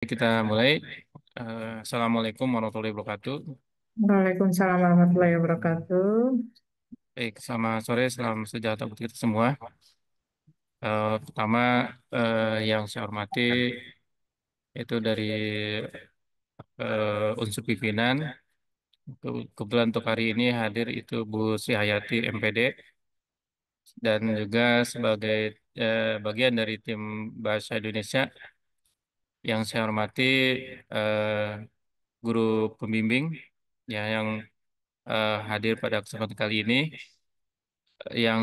Kita mulai. Assalamualaikum warahmatullahi wabarakatuh. Waalaikumsalam warahmatullahi wabarakatuh. Baik, selamat sore, salam sejahtera untuk kita semua. Pertama, yang saya hormati itu dari unsur pimpinan. Kebetulan untuk hari ini hadir itu Bu Sri Hayati MPD dan juga sebagai bagian dari tim Bahasa Indonesia yang saya hormati eh, guru pembimbing ya yang hadir pada kesempatan kali ini. Yang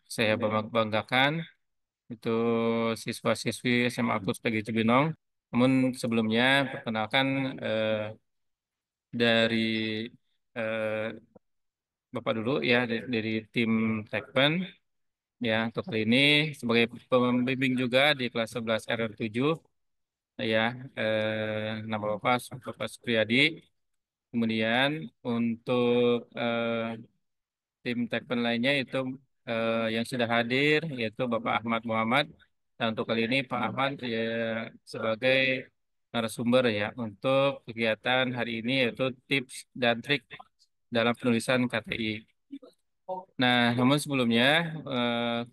saya banggakan itu siswa-siswi SMA Agus PG Cibinong. Namun sebelumnya perkenalkan dari eh, Bapak dulu ya dari tim Tekpen ya untuk kali ini sebagai pembimbing juga di kelas 11 RR7 ya, nama Bapak Supriyadi. Kemudian untuk tim Tekpen lainnya itu yang sudah hadir yaitu Bapak Ahmad Muhammad. Dan untuk kali ini Pak Ahmad ya, sebagai narasumber ya untuk kegiatan hari ini yaitu tips dan trik dalam penulisan KTI. Nah, namun sebelumnya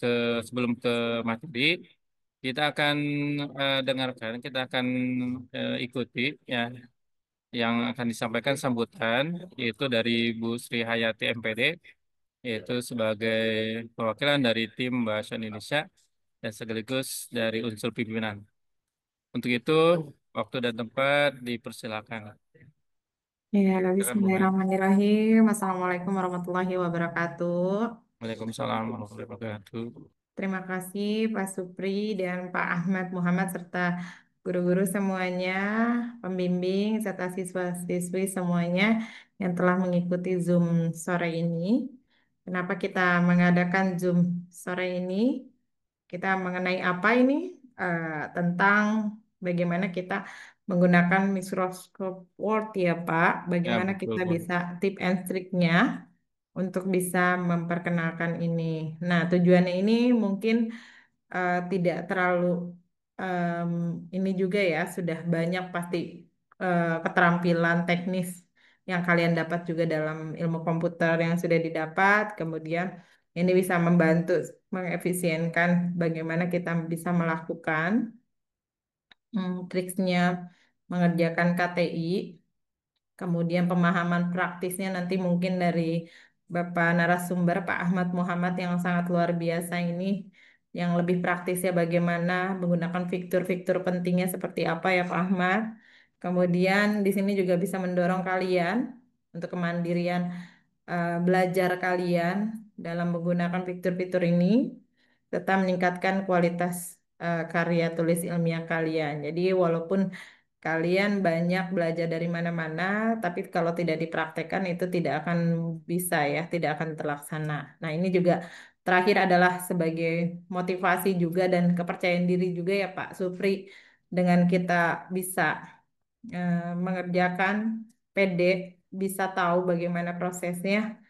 ke sebelum ke materi kita akan dengarkan, kita akan ikuti ya yang akan disampaikan sambutan yaitu dari Bu Sri Hayati MPD yaitu sebagai perwakilan dari tim Bahasa Indonesia dan sekaligus dari unsur pimpinan. Untuk itu, waktu dan tempat dipersilakan. Ya, Silakan Bu Maya. Bismillahirrahmanirrahim. Assalamualaikum warahmatullahi wabarakatuh. Waalaikumsalam warahmatullahi wabarakatuh. Terima kasih Pak Supri dan Pak Ahmad Muhammad serta guru-guru semuanya, pembimbing serta siswa-siswi semuanya yang telah mengikuti Zoom sore ini. Kenapa kita mengadakan Zoom sore ini? Kita mengenai apa ini? Tentang bagaimana kita menggunakan Microsoft Word ya Pak. Ya, Bagaimana betul, kita Bu. bisa tip and triknya untuk bisa memperkenalkan ini. Nah, tujuannya ini mungkin tidak terlalu em, ini juga ya, sudah banyak pasti keterampilan teknis yang kalian dapat juga dalam ilmu komputer yang sudah didapat. Kemudian ini bisa membantu mengefisienkan bagaimana kita bisa melakukan triksnya mengerjakan KTI. Kemudian pemahaman praktisnya nanti mungkin dari Bapak narasumber Pak Ahmad Muhammad yang sangat luar biasa ini, yang lebih praktisnya bagaimana menggunakan fitur-fitur pentingnya seperti apa ya Pak Ahmad. Kemudian di sini juga bisa mendorong kalian untuk kemandirian belajar kalian dalam menggunakan fitur-fitur ini, serta meningkatkan kualitas karya tulis ilmiah kalian. Jadi walaupun kalian banyak belajar dari mana-mana, tapi kalau tidak dipraktekkan itu tidak akan bisa ya, tidak akan terlaksana. Nah, ini juga terakhir adalah sebagai motivasi juga dan kepercayaan diri juga ya Pak Supri, dengan kita bisa mengerjakan PD, bisa tahu bagaimana prosesnya.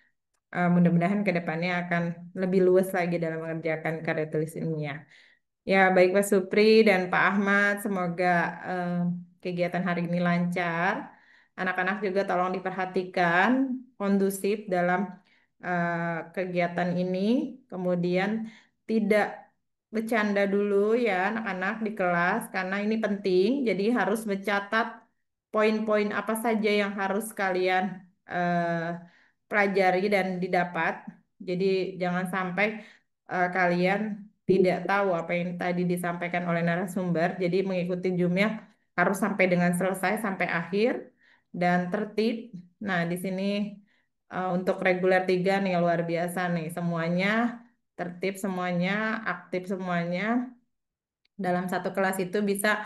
Mudah-mudahan ke depannya akan lebih luas lagi dalam mengerjakan karya tulis ilmiah. Ya, baik Pak Supri dan Pak Ahmad, semoga eh, kegiatan hari ini lancar. Anak-anak juga tolong diperhatikan, kondusif dalam kegiatan ini. Kemudian tidak bercanda dulu ya anak-anak di kelas, karena ini penting. Jadi harus mencatat poin-poin apa saja yang harus kalian pelajari dan didapat. Jadi jangan sampai kalian tidak tahu apa yang tadi disampaikan oleh narasumber. Jadi mengikuti Zoom-nya harus sampai dengan selesai sampai akhir dan tertib. Nah, di sini untuk reguler 3 nih luar biasa nih, semuanya tertib, semuanya aktif, semuanya dalam satu kelas itu bisa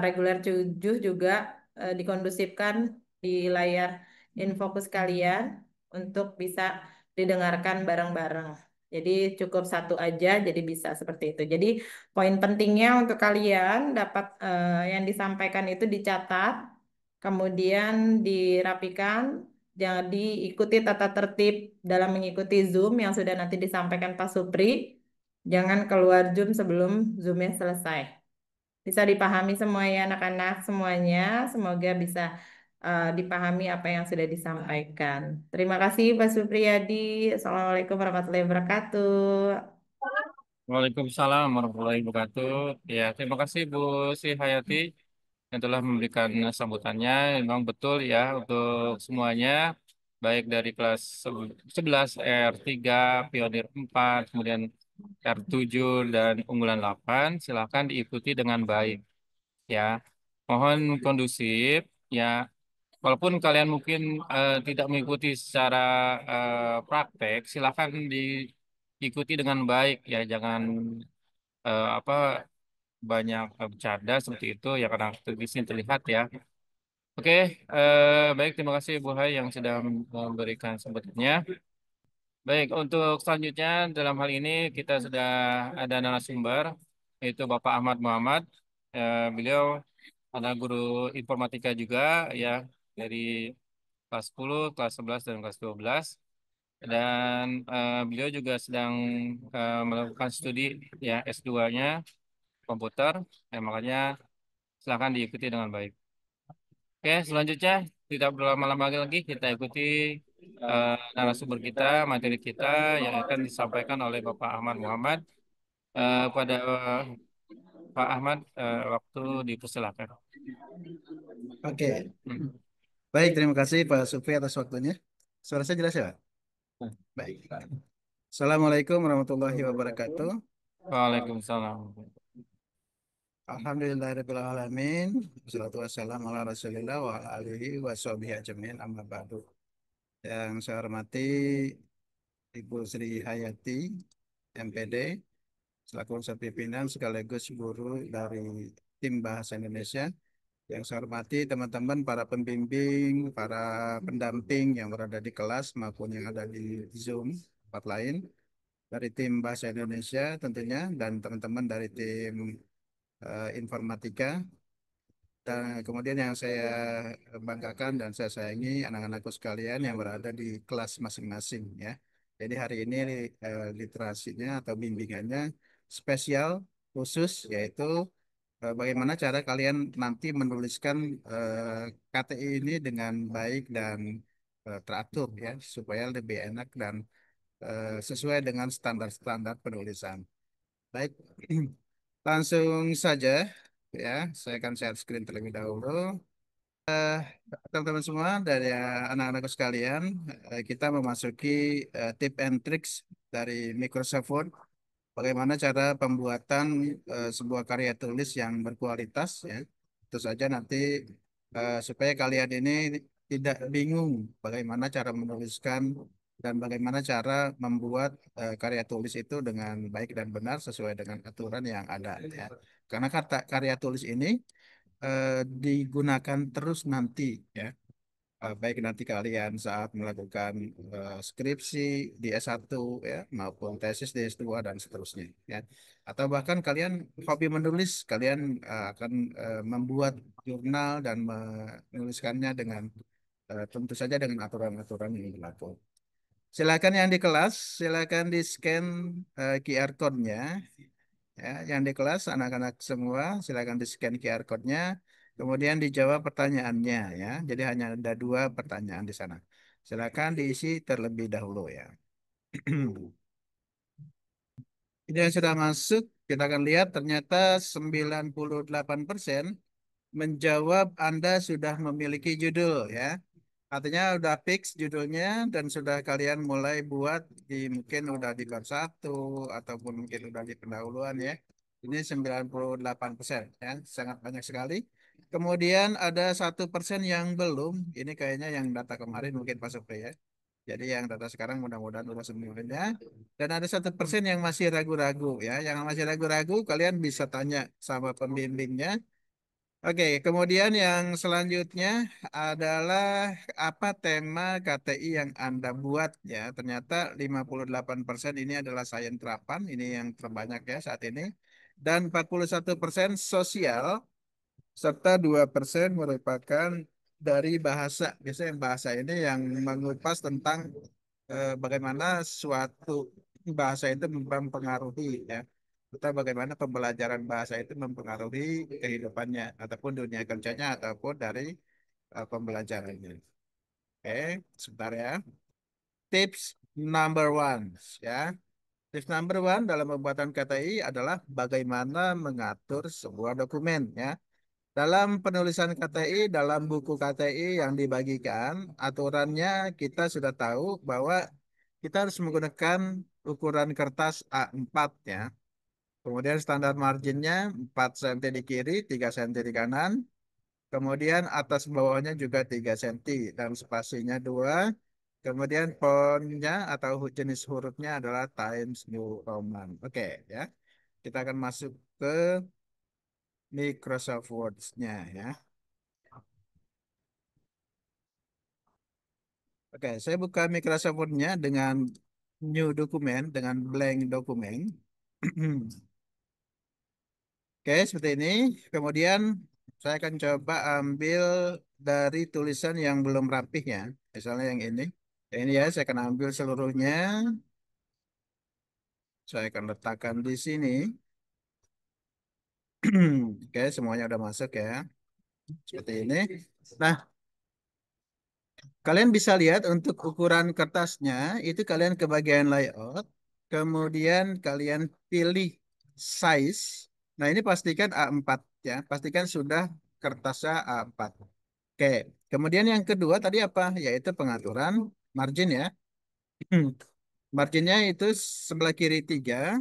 reguler 7 juga dikondusifkan di layar infokus kalian untuk bisa didengarkan bareng-bareng. Jadi cukup satu aja, jadi bisa seperti itu. Jadi poin pentingnya untuk kalian dapat yang disampaikan itu dicatat, kemudian dirapikan, jangan diikuti tata tertib dalam mengikuti Zoom yang sudah nanti disampaikan Pak Supri. Jangan keluar Zoom sebelum Zoom-nya selesai. bisa dipahami semua ya anak-anak semuanya. Semoga bisa dipahami apa yang sudah disampaikan. Terima kasih Pak Supriyadi. Assalamualaikum warahmatullahi wabarakatuh. Waalaikumsalam warahmatullahi wabarakatuh. Ya, terima kasih Bu Sri Hayati yang telah memberikan sambutannya. Memang betul ya untuk semuanya, baik dari kelas 11, R3, Pionir 4, kemudian R7 dan unggulan 8, silakan diikuti dengan baik ya. Mohon kondusif ya. Walaupun kalian mungkin tidak mengikuti secara praktek, silakan diikuti dengan baik ya. Jangan apa banyak bercanda seperti itu ya karena di sini terlihat ya. Oke, baik terima kasih Bu Hai yang sudah memberikan sambutannya. Baik, untuk selanjutnya dalam hal ini kita sudah ada narasumber yaitu Bapak Ahmad Muhammad. Beliau adalah guru informatika juga ya dari kelas 10, kelas 11 dan kelas 12. Dan beliau juga sedang melakukan studi ya S2-nya komputer. Makanya silakan diikuti dengan baik. Oke, selanjutnya tidak berlama-lama lagi kita ikuti narasumber kita, materi kita yang akan disampaikan oleh Bapak Ahmad Muhammad. Pada Pak Ahmad, waktu dipersilakan. Oke, Hmm. baik, terima kasih Pak Supri atas waktunya. Suara saya jelas ya, Pak? Baik. Assalamualaikum warahmatullahi wabarakatuh. Waalaikumsalam. Alhamdulillahirrahmanirrahim. Wassalatu wassalamu ala rasulillah wa ala alihi wa sahbihi ajmain amma ba'du. Yang saya hormati Ibu Sri Hayati, MPD, selaku Unsur Pimpinan sekaligus guru dari tim Bahasa Indonesia. Yang saya hormati teman-teman para pembimbing, para pendamping yang berada di kelas maupun yang ada di Zoom, tempat lain, dari tim Bahasa Indonesia tentunya, dan teman-teman dari tim informatika. Dan kemudian yang saya banggakan dan saya sayangi anak-anakku sekalian yang berada di kelas masing-masing ya. Jadi hari ini literasinya atau bimbingannya spesial khusus yaitu bagaimana cara kalian nanti menuliskan KTI ini dengan baik dan teratur ya supaya lebih enak dan sesuai dengan standar-standar penulisan. Baik, langsung saja ya, saya akan share screen terlebih dahulu. Teman-teman semua dari anak-anakku sekalian, kita memasuki tip and tricks dari Microsoft Word. Bagaimana cara pembuatan sebuah karya tulis yang berkualitas ya. Tentu saja nanti supaya kalian ini tidak bingung bagaimana cara menuliskan dan bagaimana cara membuat karya tulis itu dengan baik dan benar sesuai dengan aturan yang ada ya. Karena kata karya tulis ini digunakan terus nanti ya. Baik nanti kalian saat melakukan skripsi di S1 ya maupun tesis di S2 dan seterusnya ya. Atau bahkan kalian hobi menulis, kalian akan membuat jurnal dan menuliskannya dengan tentu saja dengan aturan-aturan yang berlaku. Silakan yang di kelas, silakan di scan QR code-nya. Ya, yang di kelas anak-anak semua silakan di scan QR code-nya, kemudian dijawab pertanyaannya ya. Jadi hanya ada dua pertanyaan di sana. Silakan diisi terlebih dahulu ya. Ini yang sudah masuk, kita akan lihat ternyata 98% menjawab Anda sudah memiliki judul ya. Artinya udah fix judulnya dan sudah kalian mulai buat di mungkin udah di bab 1 ataupun mungkin udah di pendahuluan ya. Ini 98% ya, sangat banyak sekali. Kemudian ada 1% yang belum. Ini kayaknya yang data kemarin mungkin Pak Supri ya. Jadi yang data sekarang mudah-mudahan udah semuanya. Dan ada 1% yang masih ragu-ragu ya. Yang masih ragu-ragu kalian bisa tanya sama pembimbingnya. Oke, kemudian yang selanjutnya adalah apa tema KTI yang Anda buat ya. Ternyata 58% ini adalah sains terapan, ini yang terbanyak ya saat ini. Dan 41% sosial, serta 2% merupakan dari bahasa. Biasanya yang bahasa ini yang mengupas tentang bagaimana suatu bahasa itu mempengaruhi ya. atau bagaimana pembelajaran bahasa itu mempengaruhi kehidupannya ataupun dunia kerjanya ataupun dari pembelajarannya. Oke, sebentar ya. Tips number one, ya. Tips number one dalam pembuatan KTI adalah bagaimana mengatur sebuah dokumen, ya. Dalam penulisan KTI, dalam buku KTI yang dibagikan, aturannya kita sudah tahu bahwa kita harus menggunakan ukuran kertas A4, ya. Kemudian standar marginnya 4 cm di kiri, 3 cm di kanan. Kemudian atas bawahnya juga 3 cm dan spasinya 2. Kemudian fontnya atau jenis hurufnya adalah Times New Roman. Oke, ya. Kita akan masuk ke Microsoft Words-nya, ya. Oke, saya buka Microsoft Word-nya dengan new dokumen, dengan blank dokumen. Oke, seperti ini. Kemudian saya akan coba ambil dari tulisan yang belum rapih, ya. Misalnya yang ini. Yang ini ya, saya akan ambil seluruhnya. Saya akan letakkan di sini. Oke, semuanya udah masuk ya. Seperti ini. Nah, kalian bisa lihat untuk ukuran kertasnya, itu kalian ke bagian layout. Kemudian kalian pilih size. Nah, ini pastikan A4 ya. Pastikan sudah kertasnya A4. Oke, kemudian yang kedua tadi apa? Yaitu pengaturan margin ya. Marginnya itu sebelah kiri 3,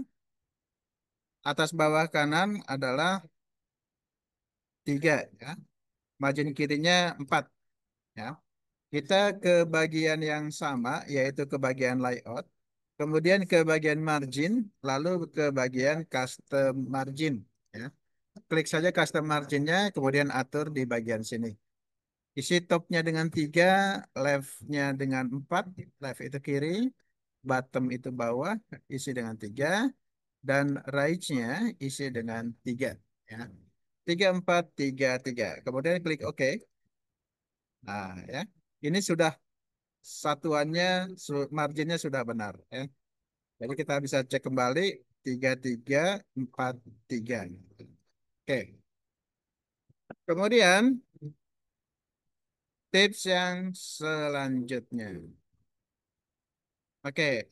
atas bawah kanan adalah 3 ya. Margin kirinya 4 ya. Kita ke bagian yang sama yaitu ke bagian layout, kemudian ke bagian margin, lalu ke bagian custom margin ya. Klik saja custom marginnya, kemudian atur di bagian sini. Isi topnya dengan 3, leftnya dengan 4, left itu kiri, bottom itu bawah, isi dengan 3, dan right-nya isi dengan 3. Ya. 3, 4, 3, 3. Kemudian klik OK. Nah, ya. Ini sudah satuannya, marginnya sudah benar. Ya. Jadi kita bisa cek kembali 3, 3, 4, 3. Oke. Kemudian tips yang selanjutnya. Oke,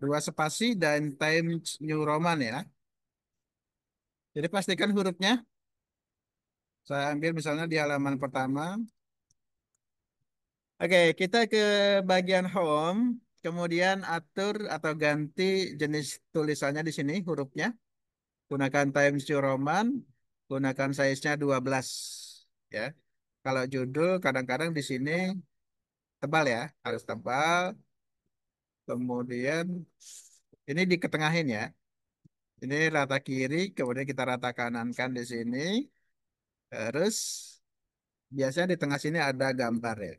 dua spasi dan Times New Roman ya. Jadi pastikan hurufnya. Saya ambil misalnya di halaman pertama. Oke, kita ke bagian home. Kemudian atur atau ganti jenis tulisannya di sini hurufnya. Gunakan Times New Roman. Gunakan size-nya 12. Ya. Kalau judul kadang-kadang di sini tebal ya. Harus tebal. Kemudian ini diketengahin ya. Ini rata kiri, kemudian kita rata kanankan di sini. Terus biasanya di tengah sini ada gambar ya.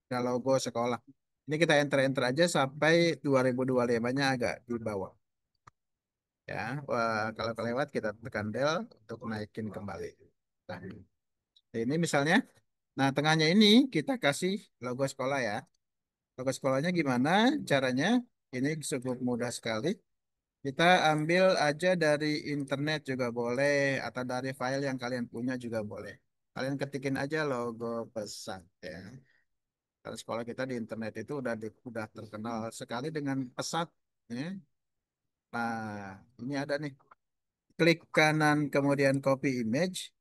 Ada logo sekolah. Ini kita enter-enter aja sampai 2025-nya agak di bawah. Ya, wah, kalau kelewat kita tekan del untuk naikin kembali. Nah, ini misalnya. Nah, tengahnya ini kita kasih logo sekolah ya. Logo sekolahnya gimana caranya? Ini cukup mudah sekali. Kita ambil aja dari internet juga boleh, atau dari file yang kalian punya juga boleh. Kalian ketikin aja logo pesat ya. Kalau sekolah kita di internet itu udah terkenal sekali dengan pesat. Ya. Nah, ini ada nih. Klik kanan kemudian copy image.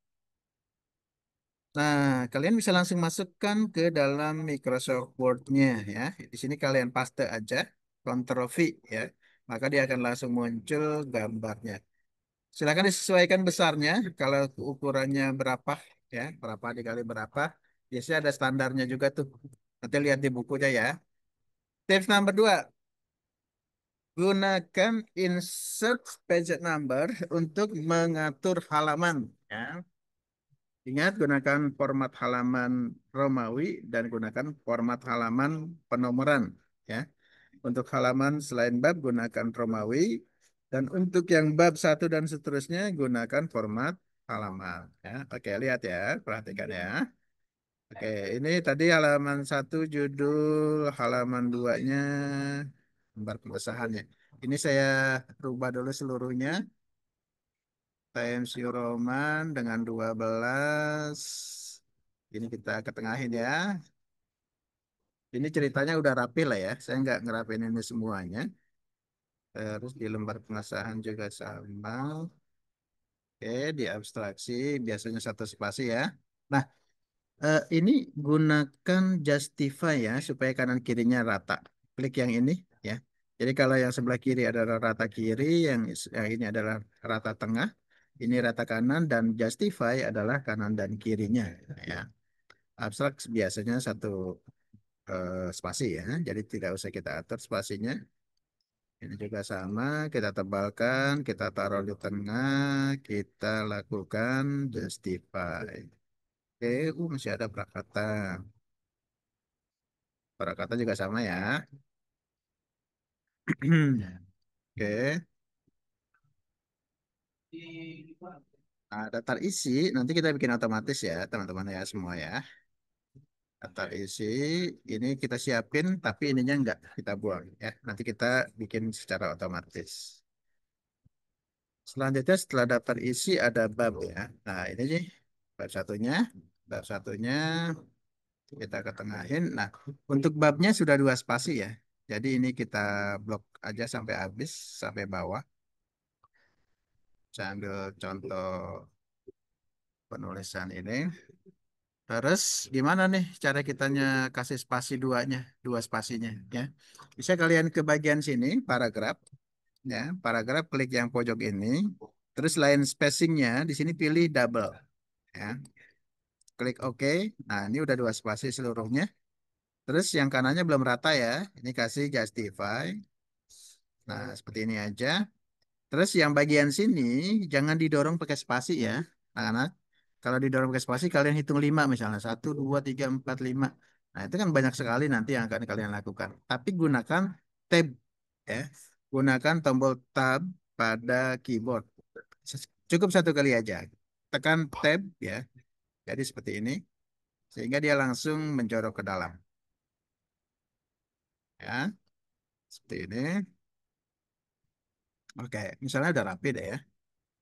Nah, kalian bisa langsung masukkan ke dalam Microsoft Word-nya ya. Di sini kalian paste aja, Ctrl V ya. Maka dia akan langsung muncul gambarnya. Silakan disesuaikan besarnya. Kalau ukurannya berapa ya, berapa dikali berapa. Biasanya ada standarnya juga tuh. Nanti lihat di bukunya ya. Tips nomor 2, gunakan insert page number untuk mengatur halaman. Ya. Ingat, gunakan format halaman Romawi dan gunakan format halaman penomoran. Ya. Untuk halaman selain bab, gunakan Romawi. Dan untuk yang bab satu dan seterusnya, gunakan format halaman. Ya. Oke, lihat ya, perhatikan ya. Oke, ini tadi halaman satu judul, halaman duanya gambar pengesahannya. Ini saya rubah dulu seluruhnya. Times New Roman dengan 12. Ini kita ketengahin ya. Ini ceritanya udah rapi lah ya. Saya nggak ngerapin ini semuanya. Terus di lembar pengesahan juga sama. Oke, di abstraksi biasanya satu spasi ya. Nah, ini gunakan justify ya supaya kanan kirinya rata. Klik yang ini ya. Jadi kalau yang sebelah kiri adalah rata kiri, yang ini adalah rata tengah, ini rata kanan, dan justify adalah kanan dan kirinya ya. Abstrak biasanya satu spasi ya. Jadi tidak usah kita atur spasinya. Ini juga sama, kita tebalkan, kita taruh di tengah, kita lakukan justify. Oke, masih ada prakata. Prakata juga sama ya. Oke. Nah, daftar isi nanti kita bikin otomatis ya, teman-teman ya semua ya. Daftar isi ini kita siapin, tapi ininya enggak kita buang ya. Nanti kita bikin secara otomatis. Selanjutnya setelah daftar isi ada bab ya. Nah ini sih bab satunya kita ketengahin. Nah untuk babnya sudah 2 spasi ya. Jadi ini kita blok aja sampai habis sampai bawah. Saya ambil contoh penulisan ini. Terus gimana nih cara kitanya kasih spasi duanya, 2 spasinya ya. Bisa kalian ke bagian sini paragraf ya, paragraf klik yang pojok ini. Terus line spacingnya di sini pilih double ya. Klik OK. Nah, ini udah 2 spasi seluruhnya. Terus yang kanannya belum rata ya. Ini kasih justify. Nah, seperti ini aja. Terus yang bagian sini jangan didorong pakai spasi ya, anak-anak. Kalau didorong pakai spasi kalian hitung 5 misalnya. 1, 2, 3, 4, 5. Nah itu kan banyak sekali nanti yang akan kalian lakukan. Tapi gunakan tab ya. Gunakan tombol tab pada keyboard. Cukup 1 kali aja. Tekan tab ya. Jadi seperti ini. Sehingga dia langsung menjorok ke dalam. Ya. Seperti ini. Oke. Misalnya udah rapi deh ya.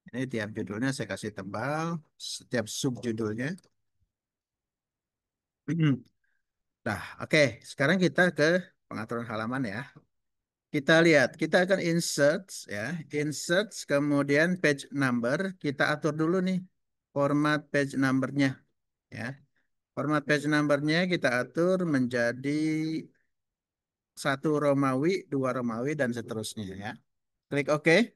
Ini tiap judulnya saya kasih tebal, setiap subjudulnya. Nah, oke. Sekarang kita ke pengaturan halaman ya. Kita lihat, kita akan insert ya, insert kemudian page number. Kita atur dulu nih format page numbernya ya. Format page numbernya kita atur menjadi 1 Romawi, 2 Romawi dan seterusnya ya. Klik OK.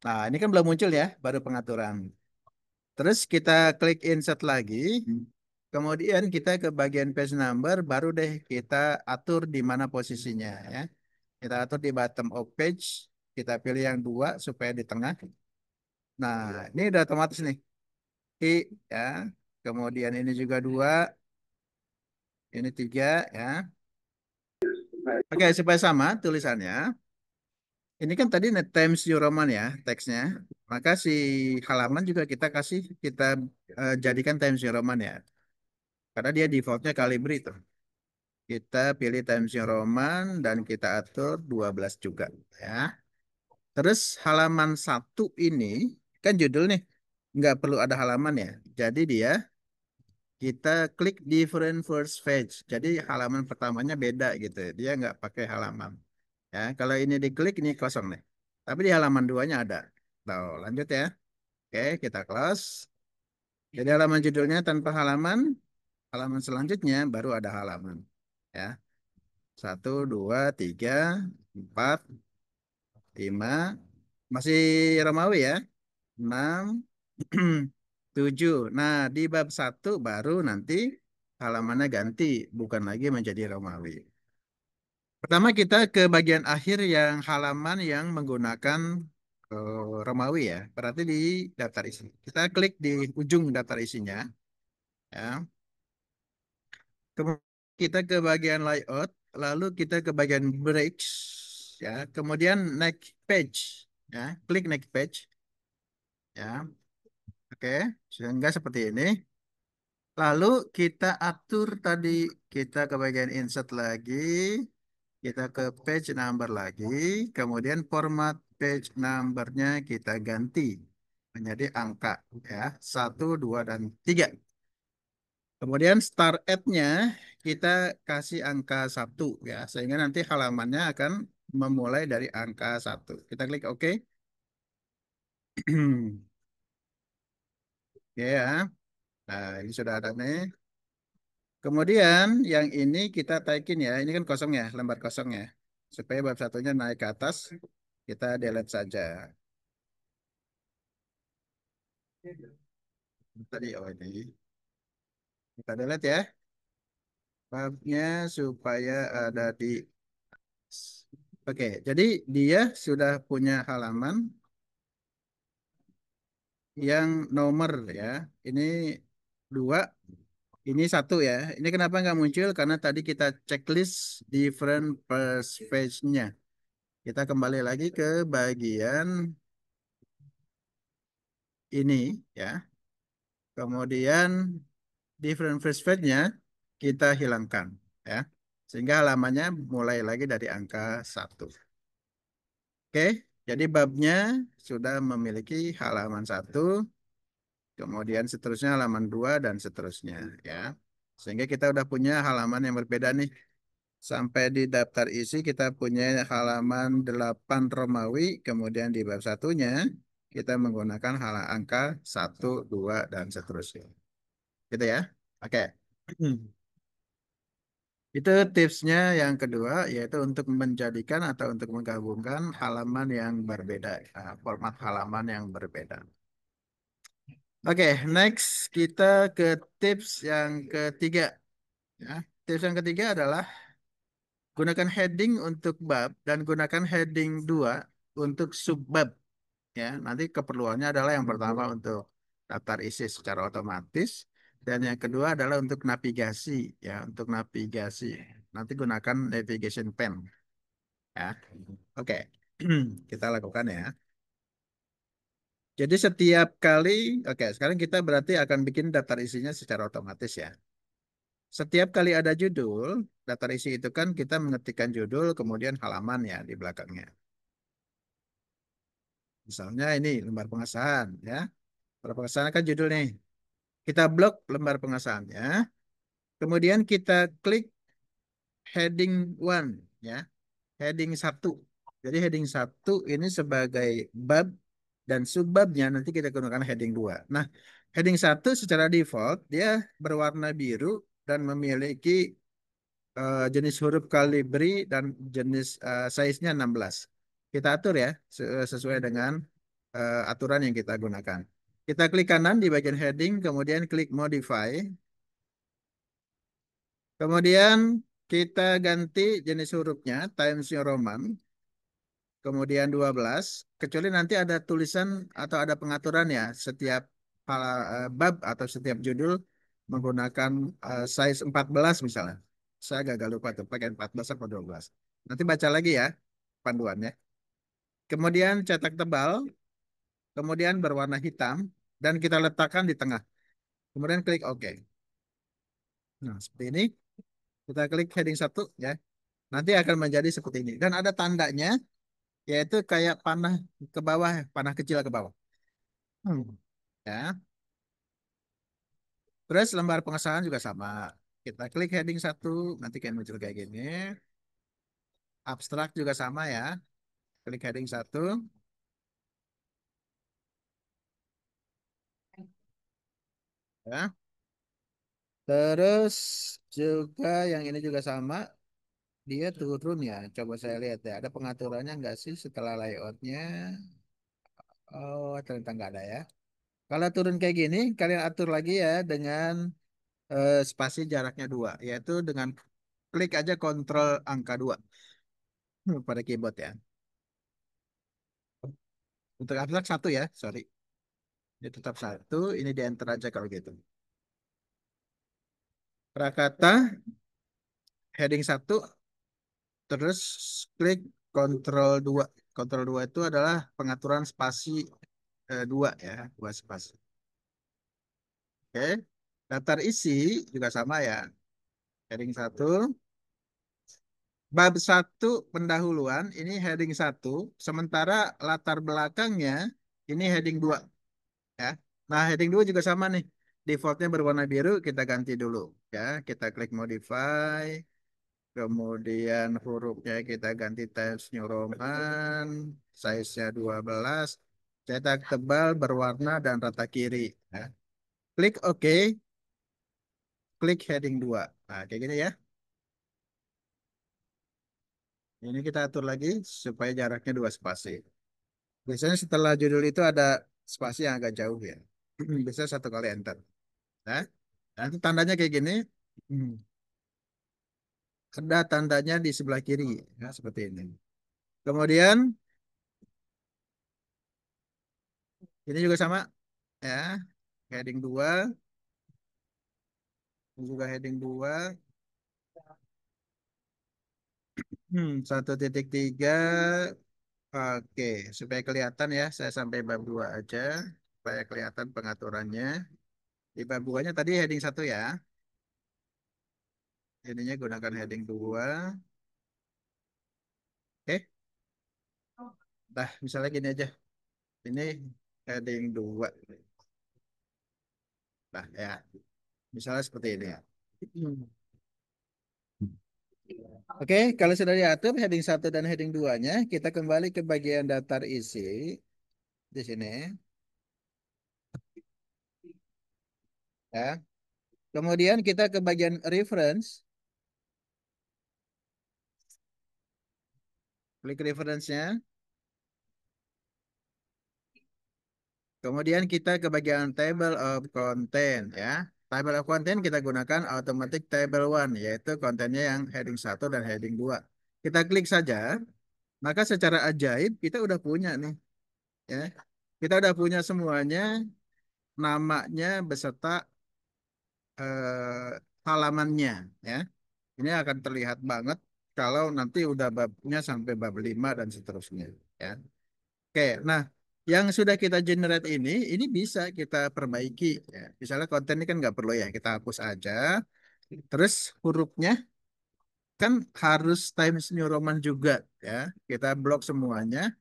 Nah, ini kan belum muncul ya, baru pengaturan. Terus kita klik insert lagi. Kemudian kita ke bagian page number, baru deh kita atur di mana posisinya ya. Kita atur di bottom of page, kita pilih yang 2 supaya di tengah. Nah, ini udah otomatis nih. I ya. Kemudian ini juga 2, ini 3 ya. Oke, supaya sama tulisannya. Ini kan tadi net Times New Roman ya teksnya. Maka si halaman juga kita jadikan Times New Roman ya. Karena dia defaultnya Calibri tuh. Kita pilih Times New Roman dan kita atur 12 juga ya. Terus halaman 1 ini kan judul nih. Nggak perlu ada halaman ya. Jadi dia kita klik different first page. Jadi halaman pertamanya beda gitu. Dia nggak pakai halaman. Ya, kalau ini diklik ini kosong nih. Tapi di halaman 2-nya ada. Tuh, lanjut ya. Oke, kita close. Jadi halaman judulnya tanpa halaman. Halaman selanjutnya baru ada halaman. Ya. 1, 2, 3, 4, 5. Masih Romawi ya. 6, 7. Nah, di bab 1 baru nanti halamannya ganti. Bukan lagi menjadi Romawi. Pertama kita ke bagian akhir yang halaman yang menggunakan Romawi ya. Berarti di daftar isi. Kita klik di ujung daftar isinya. Ya. Kemudian kita ke bagian layout. Lalu kita ke bagian breaks. Ya. Kemudian next page. Ya. Klik next page. Ya. Oke. Sehingga seperti ini. Lalu kita atur tadi. Kita ke bagian insert lagi. Kita ke page number lagi, kemudian format page numbernya kita ganti. menjadi angka ya, 1, 2, dan 3. Kemudian start at-nya kita kasih angka 1 ya, sehingga nanti halamannya akan memulai dari angka 1. Kita klik OK. Oke ya. Nah, ini sudah ada nih. Kemudian yang ini kita taikin ya. Ini kan kosong ya, lembar kosong ya. Supaya bab satunya naik ke atas, kita delete saja. Tadi oh ini. Kita delete ya. Babnya supaya ada di. Oke, jadi dia sudah punya halaman yang nomor ya. Ini 2, ini 1 ya. Ini kenapa nggak muncul? Karena tadi kita checklist different page-nya. Kita kembali lagi ke bagian ini ya. Kemudian different page-nya kita hilangkan ya. Sehingga halamannya mulai lagi dari angka 1. Oke, jadi babnya sudah memiliki halaman 1. Kemudian seterusnya halaman 2 dan seterusnya ya. Sehingga kita udah punya halaman yang berbeda nih. Sampai di daftar isi kita punya halaman 8 Romawi, kemudian di bab satunya kita menggunakan angka 1, 2 dan seterusnya. Gitu ya. Oke. Itu tipsnya yang kedua, yaitu untuk menjadikan atau untuk menggabungkan halaman yang berbeda, format halaman yang berbeda. Oke, next kita ke tips yang ketiga. Ya. Tips yang ketiga adalah gunakan heading untuk bab dan gunakan heading 2 untuk subbab. Ya, nanti keperluannya adalah yang pertama untuk daftar isi secara otomatis dan yang kedua adalah untuk navigasi ya, untuk navigasi. Nanti gunakan navigation pen ya. Oke. Kita lakukan ya. Jadi setiap kali, oke, sekarang kita berarti akan bikin daftar isinya secara otomatis ya. Setiap kali ada judul, daftar isi itu kan kita mengetikkan judul kemudian halaman ya di belakangnya. Misalnya ini lembar pengesahan ya. Lembar pengesahan kan judul nih. Kita blok lembar pengesahannya. Kemudian kita klik heading one ya. Heading 1. Jadi heading 1 ini sebagai bab dan subbabnya nanti kita gunakan heading 2. Nah, heading 1 secara default dia berwarna biru dan memiliki jenis huruf kalibri dan jenis size-nya 16. Kita atur ya sesuai dengan aturan yang kita gunakan. Kita klik kanan di bagian heading, kemudian klik modify. Kemudian kita ganti jenis hurufnya Times New Roman, kemudian 12. Kecuali nanti ada tulisan atau ada pengaturan ya setiap bab atau setiap judul menggunakan size 14 misalnya. Saya agak lupa tuh pakai 14 atau 12. Nanti baca lagi ya panduannya. Kemudian cetak tebal, kemudian berwarna hitam dan kita letakkan di tengah. Kemudian klik OK. Nah, seperti ini. Kita klik heading 1 ya. Nanti akan menjadi seperti ini. Dan ada tandanya, yaitu kayak panah ke bawah, panah kecil ke bawah. Ya. Terus lembar pengesahan juga sama. Kita klik heading 1, nanti kayak muncul kayak gini. Abstrak juga sama ya. Klik heading 1. Ya. Terus juga yang ini juga sama. Dia turun ya. Coba saya lihat ya. Ada pengaturannya nggak sih setelah layoutnya? Oh, ternyata nggak ada ya. Kalau turun kayak gini, kalian atur lagi ya dengan spasi jaraknya 2, yaitu dengan klik aja kontrol angka 2 pada keyboard ya. Untuk abstrak 1 ya, sorry. Ini tetap 1, ini di enter aja kalau gitu. Prakata, heading 1, terus klik kontrol 2. Kontrol 2 itu adalah pengaturan spasi 2 ya, 2 spasi. Oke, daftar isi juga sama ya. Heading 1. Bab 1 pendahuluan ini heading 1, sementara latar belakangnya ini heading 2. ya. Nah, heading 2 juga sama nih. Defaultnya berwarna biru, kita ganti dulu. Ya, kita klik modify. Kemudian hurufnya kita ganti Times New Roman. Size-nya 12. Cetak tebal, berwarna, dan rata kiri. Ya. Klik OK. Klik heading 2. Nah, kayak gini ya. Ini kita atur lagi supaya jaraknya 2 spasi. Biasanya setelah judul itu ada spasi yang agak jauh ya. Biasanya 1 kali enter. Nah, nanti tandanya kayak gini. Hmm. Ada tandanya di sebelah kiri. Ya, seperti ini. Kemudian, ini juga sama. Ya, heading 2. Ini juga heading 2. 1.3. Oke, supaya kelihatan ya, saya sampai bab 2 aja. Supaya kelihatan pengaturannya. Di bab 2-nya tadi heading 1 ya. Ininya gunakan heading 2. Oke, nah misalnya gini aja. Ini heading 2. Nah ya, misalnya seperti ini ya. Oke, kalau sudah diatur heading 1 dan heading 2-nya, kita kembali ke bagian daftar isi di sini ya. Kemudian kita ke bagian reference, klik reference-nya. Kemudian kita ke bagian table of content ya. Table of content kita gunakan automatic table 1 yaitu kontennya yang heading 1 dan heading 2. Kita klik saja, maka secara ajaib kita udah punya nih ya. Kita udah punya semuanya, namanya beserta halamannya ya. Ini akan terlihat banget kalau nanti udah babnya sampai bab 5 dan seterusnya ya. Oke, nah yang sudah kita generate ini bisa kita perbaiki ya. Misalnya konten ini kan nggak perlu ya, kita hapus aja. Terus hurufnya kan harus Times New Roman juga ya. Kita blok semuanya.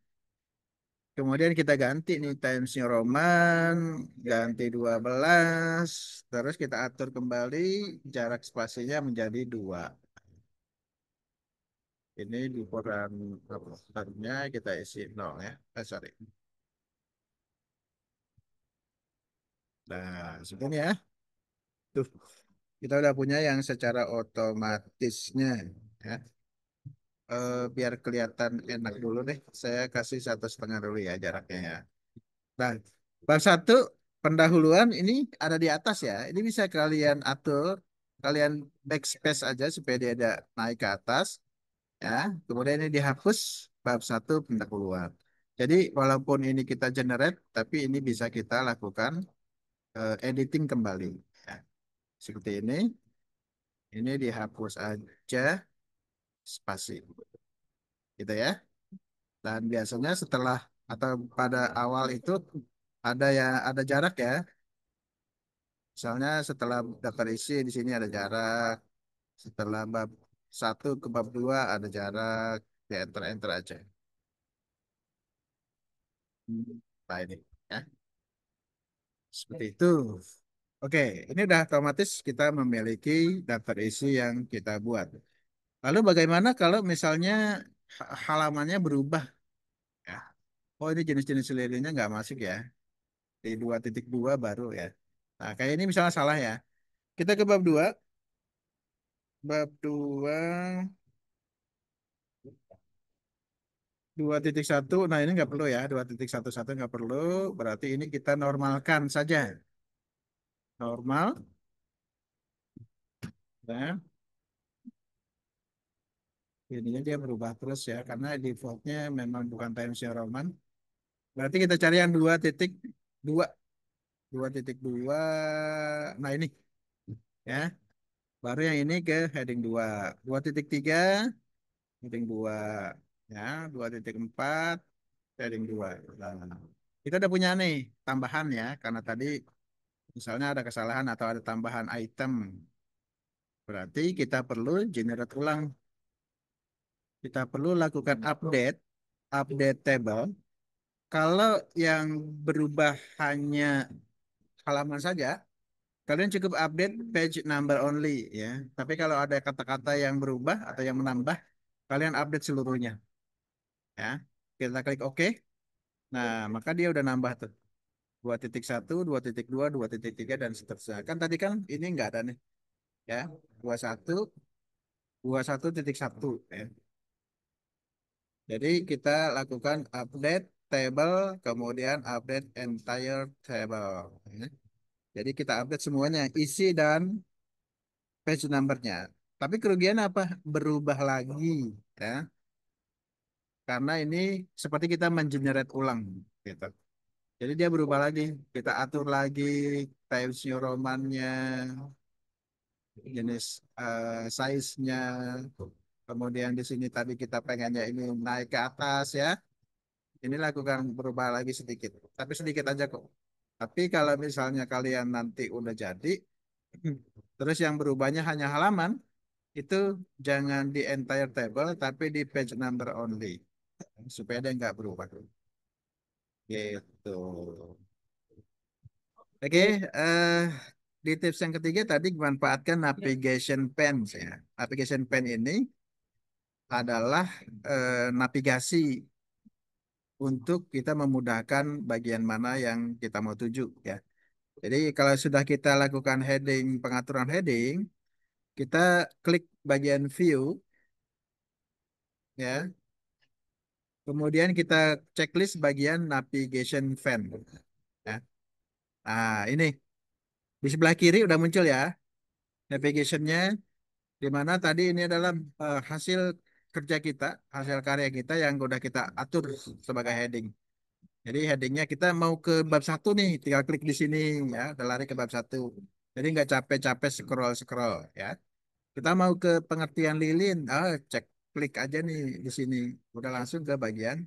Kemudian kita ganti nih Times New Roman, ganti 12. Terus kita atur kembali jarak spasinya menjadi 2. Ini di program kita isi 0 ya. Sorry. Nah, sebenarnya ya. Tuh, kita udah punya yang secara otomatisnya ya. Biar kelihatan enak dulu deh. Saya kasih 1,5 dulu ya jaraknya ya. Nah, bab 1 pendahuluan ini ada di atas ya. Ini bisa kalian atur, kalian backspace aja supaya dia ada naik ke atas ya. Kemudian ini dihapus bab 1 pendahuluan. Jadi walaupun ini kita generate, tapi ini bisa kita lakukan editing kembali. Ya. Seperti ini. Ini dihapus aja spasi, gitu ya. Dan biasanya setelah atau pada awal itu ada jarak ya. Misalnya setelah daftar isi di sini ada jarak. Setelah bab 1 ke bab 2 ada jarak. Ya enter aja. Nah ini ya. Seperti itu. Oke, ini udah otomatis kita memiliki daftar isi yang kita buat. Lalu bagaimana kalau misalnya halamannya berubah? Ya. Oh ini jenis-jenis lainnya nggak masuk ya. Di 2.2 baru ya. Nah kayak ini misalnya salah ya. Kita ke bab 2. Bab 2 2.1. Nah ini nggak perlu ya. 2.11 nggak perlu. Berarti ini kita normalkan saja. Normal. Nah, ininya dia berubah terus ya. Karena defaultnya memang bukan Times New Roman. Berarti kita cari yang 2.2. 2.2. Nah ini ya. Baru yang ini ke heading 2. 2.3 heading 2 ya. 2.4 heading 2. Nah, kita udah punya nih tambahan ya. Karena tadi misalnya ada kesalahan atau ada tambahan item. Berarti kita perlu generate ulang. Kita perlu lakukan update table. Kalau yang berubah hanya halaman saja, kalian cukup update page number only ya. Tapi kalau ada kata-kata yang berubah atau yang menambah, kalian update seluruhnya ya. Kita klik OK. Nah, maka dia udah nambah tuh. 2.1, 2.2, 2.3 dan seterusnya. Kan tadi kan ini nggak ada nih ya. 21, 21.1 ya. Jadi kita lakukan update table, kemudian update entire table. Ya. Jadi kita update semuanya, isi dan page numbernya. Tapi kerugian apa? Berubah lagi, ya. Karena ini seperti kita mengenerate ulang, gitu. Jadi dia berubah lagi. Kita atur lagi Times New Roman-nya, jenis size-nya. Kemudian di sini tadi kita pengennya ini naik ke atas ya. Ini lakukan berubah lagi sedikit. Tapi sedikit aja kok. Tapi kalau misalnya kalian nanti udah jadi, terus yang berubahnya hanya halaman, itu jangan di entire table, tapi di page number only. Supaya dia nggak berubah. Gitu. Oke, di tips yang ketiga tadi manfaatkan navigation pen ya. Navigation pen ini adalah navigasi untuk kita memudahkan bagian mana yang kita mau tuju ya. Jadi kalau sudah kita lakukan heading, pengaturan heading, kita klik bagian view ya. Kemudian kita checklist bagian navigation pen ya. Nah, ini di sebelah kiri udah muncul ya navigationnya, di mana tadi ini adalah hasil kerja kita, hasil karya kita yang udah kita atur sebagai heading. Jadi headingnya kita mau ke bab satu nih, tinggal klik di sini ya, udah lari ke bab satu. Jadi nggak capek-capek scroll-scroll ya. Kita mau ke pengertian lilin, cek klik aja nih di sini, udah langsung ke bagian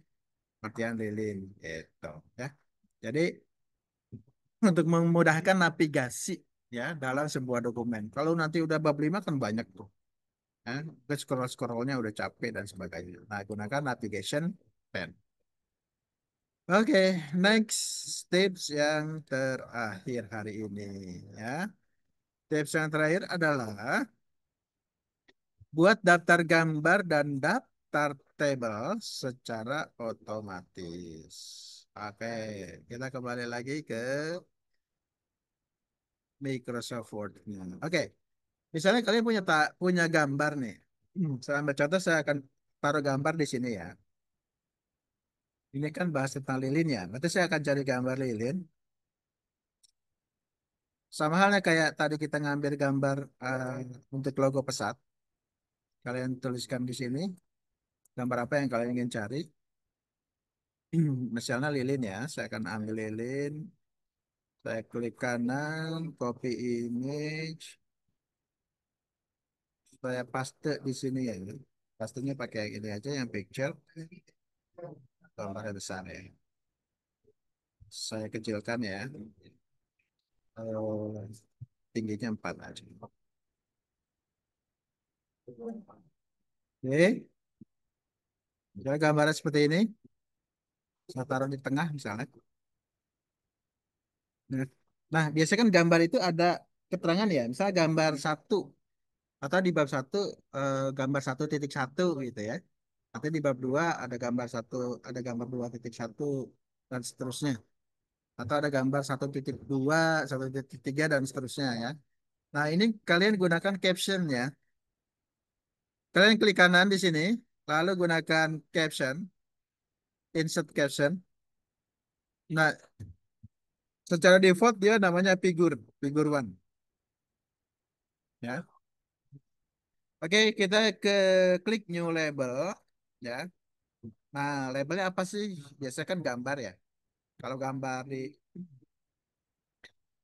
pengertian lilin, gitu ya. Jadi untuk memudahkan navigasi ya dalam sebuah dokumen. Kalau nanti udah bab 5 kan banyak tuh. Ya, scroll-scrollnya udah capek dan sebagainya. Nah, gunakan navigation pen. Oke, next tips yang terakhir hari ini ya. Tips yang terakhir adalah buat daftar gambar dan daftar table secara otomatis. Oke, kita kembali lagi ke Microsoft Word-nya. Oke, misalnya kalian punya gambar nih. Saya ambil contoh, saya akan taruh gambar di sini ya. Ini kan bahas tentang lilin ya. Berarti saya akan cari gambar lilin. Sama halnya kayak tadi kita ngambil gambar untuk logo pesawat. Kalian tuliskan di sini gambar apa yang kalian ingin cari. Misalnya lilin ya. Saya akan ambil lilin. Saya klik kanan, copy image. Saya paste di sini ya. Pastenya pakai yang ini aja yang picture. Gambarnya besar ya. Saya kecilkan ya. Eh, tingginya 4 aja. Oke. Misalnya gambarnya seperti ini. Saya taruh di tengah misalnya. Nah, biasanya kan gambar itu ada keterangan ya. Misalnya gambar satu atau di bab satu gambar 1.1 gitu ya. Nanti di bab 2 ada gambar satu, ada gambar 2.1 dan seterusnya. Atau ada gambar 1.2, 1.3 dan seterusnya ya. Nah, ini kalian gunakan caption ya. Kalian klik kanan di sini, lalu gunakan caption, insert caption. Nah, secara default dia namanya figur one ya. Oke, kita ke klik new label ya. Nah, labelnya apa sih? Biasanya kan gambar ya. Kalau gambar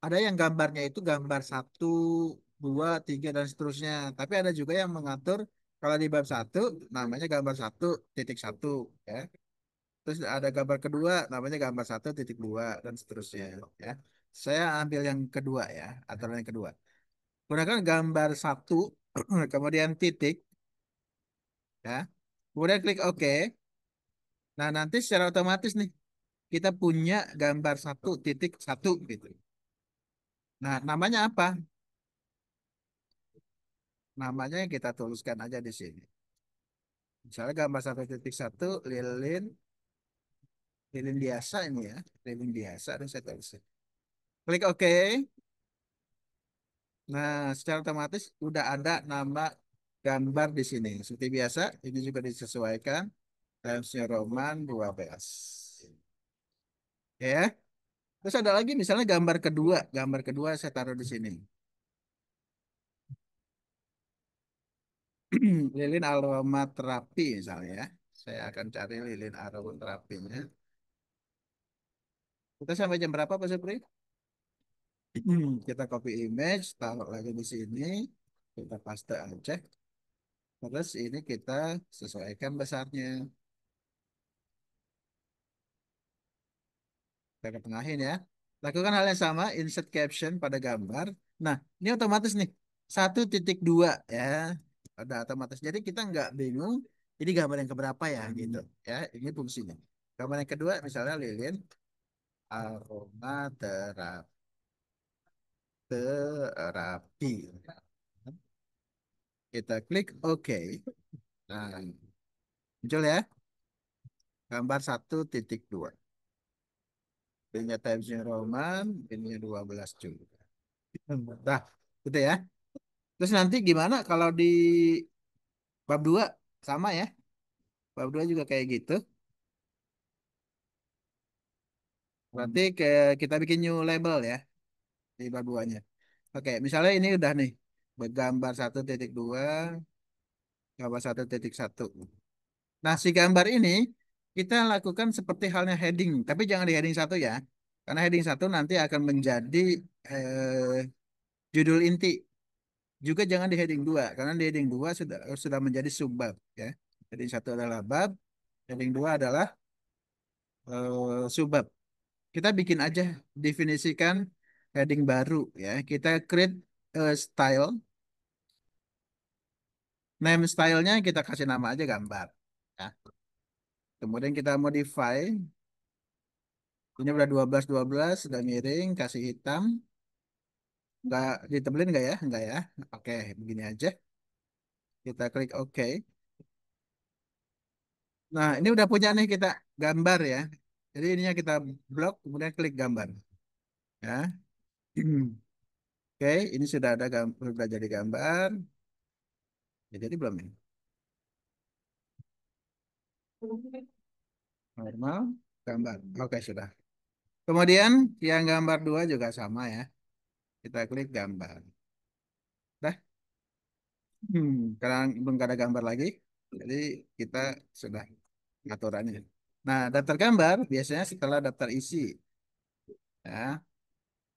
ada yang gambarnya itu gambar satu, dua, tiga dan seterusnya. Tapi ada juga yang mengatur kalau di bab satu namanya gambar 1.1 ya. Terus ada gambar kedua namanya gambar 1.2 dan seterusnya ya. Saya ambil yang kedua ya, aturan yang kedua. Gunakan gambar satu, kemudian titik ya. Kemudian klik OK. Nah, nanti secara otomatis nih kita punya gambar 1.1 gitu. Nah, namanya apa? Namanya kita tuliskan aja di sini. Misalnya gambar 1.1 lilin, lilin biasa ini ya, lilin biasa dan saya tulis. Klik OK. Nah, secara otomatis udah ada nama gambar di sini. Seperti biasa, ini juga disesuaikan. Times New Roman 12. Ya. Terus ada lagi misalnya gambar kedua. Gambar kedua saya taruh di sini. Lilin aromaterapi misalnya ya. Saya akan cari lilin aromaterapinya. Kita sampai jam berapa Pak Supri? Kita copy image, taruh lagi di sini. Kita paste aja. Terus ini kita sesuaikan besarnya. Kita ketengahin ya. Lakukan hal yang sama, insert caption pada gambar. Nah, ini otomatis nih. 1.2 ya. Ada otomatis. Jadi kita nggak bingung. Ini gambar yang keberapa ya gitu. Ya, ini fungsinya. Gambar yang kedua misalnya lilin aromaterapi. Kita klik OK. Nah, muncul ya. Gambar 1.2. Ini Times New Roman, ini 12 juga. Nah, gitu ya. Terus nanti gimana kalau di bab 2 sama ya. Bab 2 juga kayak gitu. Berarti kita bikin new label ya di bab 2-nya. Oke, misalnya ini udah nih bergambar 1.2, gambar 1.1. Nah, si gambar ini kita lakukan seperti halnya heading, tapi jangan di heading 1 ya. Karena heading 1 nanti akan menjadi judul inti. Juga jangan di heading 2 karena di heading 2 sudah menjadi subbab ya. Heading 1 adalah bab, heading 2 adalah subbab. Kita bikin aja definisikan heading baru ya. Kita create style. Name stylenya kita kasih nama aja gambar. Ya. Kemudian kita modify. Ini udah 12 sudah miring, kasih hitam. Nggak ditebelin nggak ya? Nggak ya. Oke, begini aja. Kita klik OK. Nah, ini udah punya nih kita gambar ya. Jadi ininya kita blok, kemudian klik gambar. Ya. Oke, ini sudah ada sudah jadi gambar. Ya, jadi belum ini? Normal, gambar. Oke, sudah. Kemudian yang gambar 2 juga sama ya. Kita klik gambar. Dah. Sekarang belum ada gambar lagi. Jadi kita sudah aturannya. Nah, daftar gambar biasanya setelah daftar isi. Ya,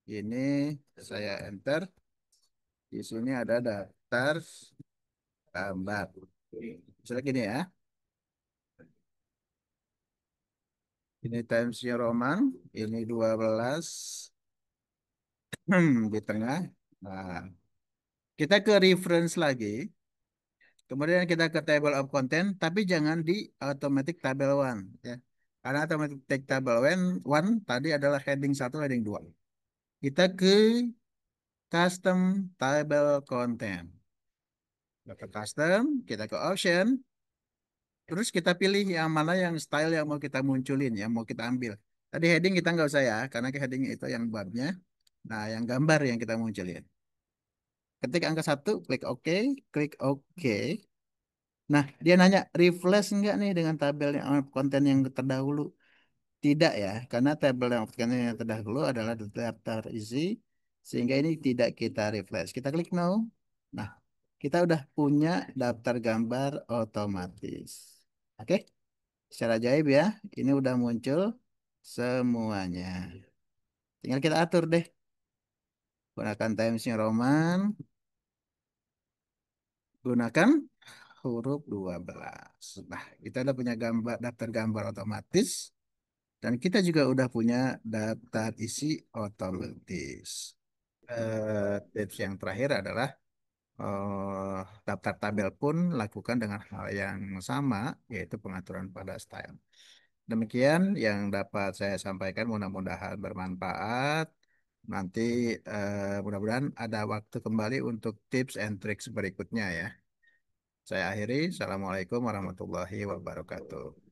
ini saya enter. Di sini ada daftar gambar. Misalnya gini ya. Ini Times New Roman. Ini 12. Di tengah. Nah, kita ke reference lagi. Kemudian kita ke table of content, tapi jangan di automatic table one, ya. Karena automatic table one tadi adalah heading 1, heading 2. Kita ke custom table content. Kita ke custom, kita ke option, terus kita pilih yang mana yang style yang mau kita munculin, yang mau kita ambil. Tadi heading kita nggak usah ya, karena ke heading itu yang babnya. Nah, yang gambar yang kita munculin. Ketik angka 1, klik OK, klik OK. Nah, dia nanya refresh nggak nih dengan tabel yang konten yang terdahulu? Tidak ya, karena tabel yang konten yang terdahulu adalah daftar isi, sehingga ini tidak kita refresh. Kita klik no. Nah, kita udah punya daftar gambar otomatis. Oke, secara ajaib ya, ini udah muncul semuanya. Tinggal kita atur deh. Gunakan Times New Roman, gunakan huruf 12. Nah, kita udah punya gambar daftar gambar otomatis. Dan kita juga udah punya daftar isi otomatis. Tips yang terakhir adalah daftar tabel pun lakukan dengan hal yang sama, yaitu pengaturan pada style. Demikian yang dapat saya sampaikan, mudah-mudahan bermanfaat. Nanti mudah-mudahan ada waktu kembali untuk tips and tricks berikutnya ya. Saya akhiri. Assalamualaikum warahmatullahi wabarakatuh.